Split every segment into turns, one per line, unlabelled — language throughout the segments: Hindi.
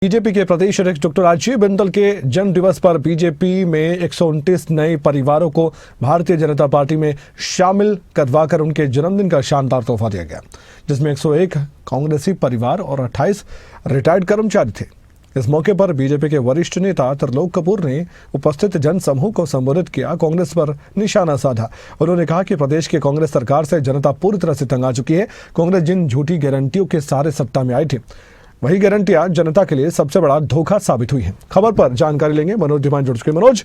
बीजेपी के प्रदेश अध्यक्ष डॉक्टर राजीव बिंदल के जन्म दिवस पर बीजेपी में 129 नए परिवारों को भारतीय जनता पार्टी में शामिल करवाकर उनके जन्मदिन का शानदार तोहफा दिया गया, जिसमें 101 कांग्रेसी परिवार और 28 रिटायर्ड कर्मचारी थे। इस मौके पर बीजेपी के वरिष्ठ नेता त्रिलोक कपूर ने उपस्थित जनसमूह को संबोधित किया, कांग्रेस पर निशाना साधा। उन्होंने कहा कि प्रदेश की कांग्रेस सरकार से जनता पूरी तरह से तंग आ चुकी है। कांग्रेस जिन झूठी गारंटियों के सहारे सत्ता में आई थी, वही गारंटियां जनता के लिए सबसे बड़ा धोखा साबित हुई हैं। खबर पर जानकारी लेंगे, मनोज धीमान जुड़ चुके। मनोज,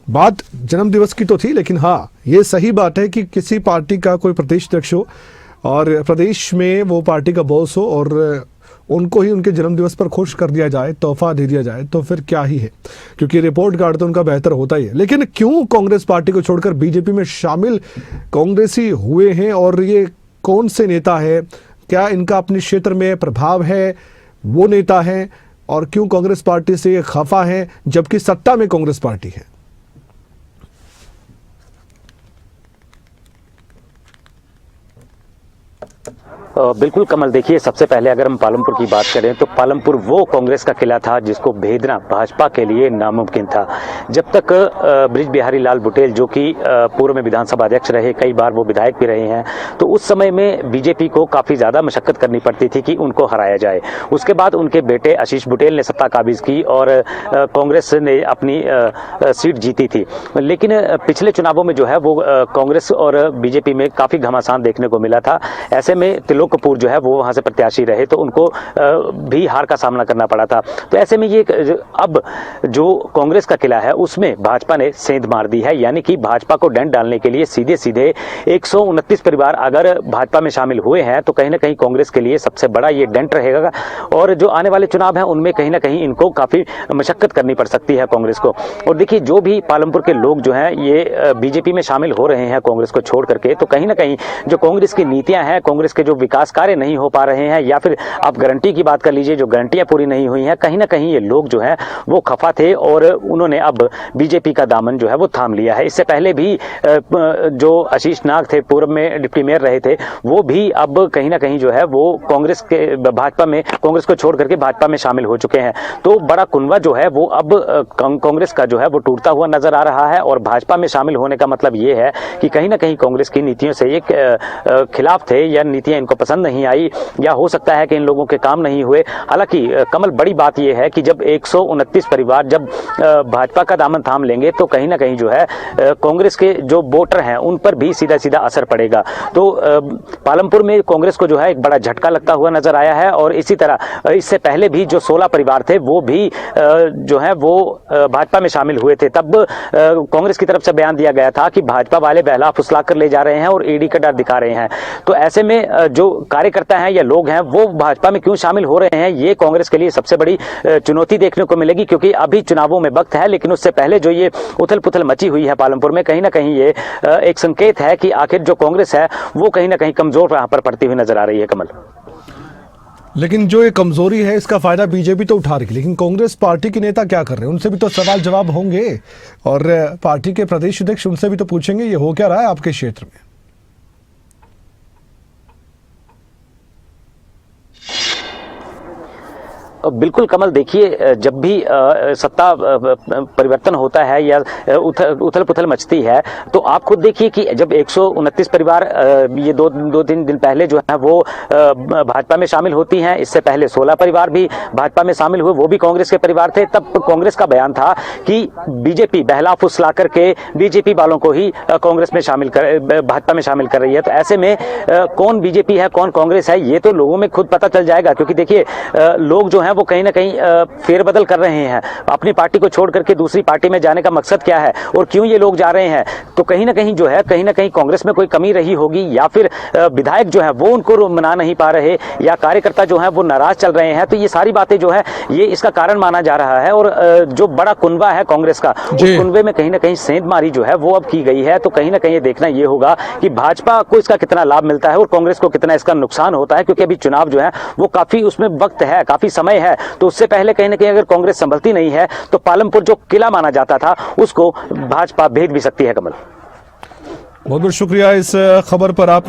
बात जन्मदिवस की तो थी, लेकिन हाँ, ये सही बात है कि किसी पार्टी का कोई प्रदेश अध्यक्ष हो और प्रदेश में वो पार्टी का बॉस हो और उनको ही उनके जन्मदिवस पर खुश कर दिया जाए, तोहफा दे दिया जाए, तो फिर क्या ही है, क्योंकि रिपोर्ट कार्ड तो उनका बेहतर होता ही है। लेकिन क्यों कांग्रेस पार्टी को छोड़कर बीजेपी में शामिल कांग्रेसी हुए हैं और ये कौन से नेता है? क्या इनका अपने क्षेत्र में प्रभाव है, वो नेता है, और क्यों कांग्रेस पार्टी से ये खफा है जबकि सत्ता में कांग्रेस पार्टी है?
बिल्कुल कमल, देखिए, सबसे पहले अगर हम पालमपुर की बात करें तो पालमपुर वो कांग्रेस का किला था जिसको भेदना भाजपा के लिए नामुमकिन था। जब तक बृज बिहारी लाल बुटेल, जो कि पूर्व में विधानसभा अध्यक्ष रहे, कई बार वो विधायक भी रहे हैं, तो उस समय में बीजेपी को काफ़ी ज़्यादा मशक्कत करनी पड़ती थी कि उनको हराया जाए। उसके बाद उनके बेटे आशीष बुटेल ने सत्ता काबिज की और कांग्रेस ने अपनी सीट जीती थी। लेकिन पिछले चुनावों में जो है वो कांग्रेस और बीजेपी में काफ़ी घमासान देखने को मिला था। ऐसे में त्रिलोक कपूर जो है वो वहां से प्रत्याशी रहे, तो उनको भी हार का सामना करना पड़ा था। तो ऐसे में ये अब जो कांग्रेस का किला है उसमें भाजपा ने सेंध मार दी है, यानी कि भाजपा को डेंट डालने के लिए सीधे सीधे 129 परिवार अगर भाजपा में शामिल हुए हैं तो कहीं ना कहीं कांग्रेस के लिए सबसे बड़ा ये डेंट रहेगा। और जो आने वाले चुनाव हैं उनमें कहीं ना कहीं इनको काफी मशक्कत करनी पड़ सकती है कांग्रेस को। और देखिए, जो भी पालमपुर के लोग जो हैं ये बीजेपी में शामिल हो रहे हैं कांग्रेस को छोड़ करके, तो कहीं ना कहीं जो कांग्रेस की नीतियां हैं, कांग्रेस के जो विकास कार्य नहीं हो पा रहे हैं, या फिर आप गारंटी की बात कर लीजिए, जो गारंटियां पूरी नहीं हुई हैं, कहीं ना कहीं ये लोग जो हैं वो खफा थे और उन्होंने अब बीजेपी का दामन जो है वो थाम लिया है। इससे पहले भी जो आशीष नाग थे, पूर्व में डिप्टी मेयर रहे थे, वो भी अब कहीं ना कहीं जो है वो कांग्रेस को छोड़ करके भाजपा में शामिल हो चुके हैं। तो बड़ा कुनबा जो है वो अब कांग्रेस का जो है वो टूटता हुआ नजर आ रहा है। और भाजपा में शामिल होने का मतलब ये है कि कहीं ना कहीं कांग्रेस की नीतियों से ये खिलाफ थे, या नीतियां इनको पसंद नहीं आई, या हो सकता है कि इन लोगों के काम नहीं हुए। हालांकि कमल, बड़ी बात यह है कि जब 129 परिवार जब भाजपा का दामन थाम लेंगे तो कहीं ना कहीं जो है कांग्रेस के जो वोटर हैं उन पर भी सीधा सीधा असर पड़ेगा। तो पालमपुर में कांग्रेस को जो है एक बड़ा झटका लगता हुआ नजर आया है। और इसी तरह इससे पहले भी जो 16 परिवार थे वो भी जो है वो भाजपा में शामिल हुए थे। तब कांग्रेस की तरफ से बयान दिया गया था कि भाजपा वाले बहला फुसला कर ले जा रहे हैं और ईडी का डर दिखा रहे हैं। तो ऐसे में जो कार्यकर्ता हैं या लोग हैं वो भाजपा में क्यों शामिल हो रहे हैं, ये कांग्रेस के लिए सबसे बड़ी चुनौती देखने को मिलेगी, क्योंकि अभी चुनावों में वक्त है। लेकिन उससे पहले जो ये उथल पुथल मची हुई है पालमपुर में, कहीं ना कहीं ये एक संकेत है कि आखिर जो कांग्रेस है वो कहीं ना कहीं कमजोर यहाँ पर पड़ती हुई नजर आ रही है। कमल,
लेकिन जो ये कमजोरी है इसका फायदा बीजेपी तो उठा रही है, लेकिन कांग्रेस पार्टी के नेता क्या कर रहे हैं, उनसे भी तो सवाल जवाब होंगे। और पार्टी के प्रदेश अध्यक्ष उनसे भी तो पूछेंगे ये हो क्या रहा है आपके क्षेत्र में।
बिल्कुल कमल, देखिए, जब भी सत्ता परिवर्तन होता है या उथल पुथल मचती है तो आप खुद देखिए कि जब 129 परिवार ये दो तीन दिन पहले जो है वो भाजपा में शामिल होती हैं, इससे पहले 16 परिवार भी भाजपा में शामिल हुए, वो भी कांग्रेस के परिवार थे। तब कांग्रेस का बयान था कि बीजेपी बहला फुसला करके बीजेपी वालों को ही कांग्रेस में भाजपा में शामिल कर रही है। तो ऐसे में कौन बीजेपी है कौन कांग्रेस है ये तो लोगों में खुद पता चल जाएगा, क्योंकि देखिए लोग जो है वो कहीं ना कहीं फेरबदल कर रहे हैं। अपनी पार्टी को छोड़ करके दूसरी पार्टी में जाने का मकसद क्या है और क्यों ये लोग जा रहे हैं, तो कहीं ना कहीं जो है कहीं ना कहीं कांग्रेस में कोई कमी रही होगी, या फिर विधायक जो है वो उनको मना नहीं पा रहे, या कार्यकर्ता जो है वो नाराज चल रहे हैं। तो ये सारी बातें जो है ये इसका कारण माना जा रहा है। और जो बड़ा कुनबा है कांग्रेस का, उस कुनबे में कहीं ना कहीं सेंधमारी जो है वो अब की गई है। तो कहीं ना कहीं ये देखना ये होगा कि भाजपा को इसका कितना लाभ मिलता है और कांग्रेस को कितना इसका नुकसान होता है, क्योंकि अभी चुनाव जो है वो काफी उसमें वक्त है, काफी समय है। तो उससे पहले कहीं ना कहीं अगर कांग्रेस संभलती नहीं है तो पालमपुर जो किला माना जाता था उसको भाजपा भेद भी सकती है। कमल,
बहुत बहुत शुक्रिया इस खबर पर आपने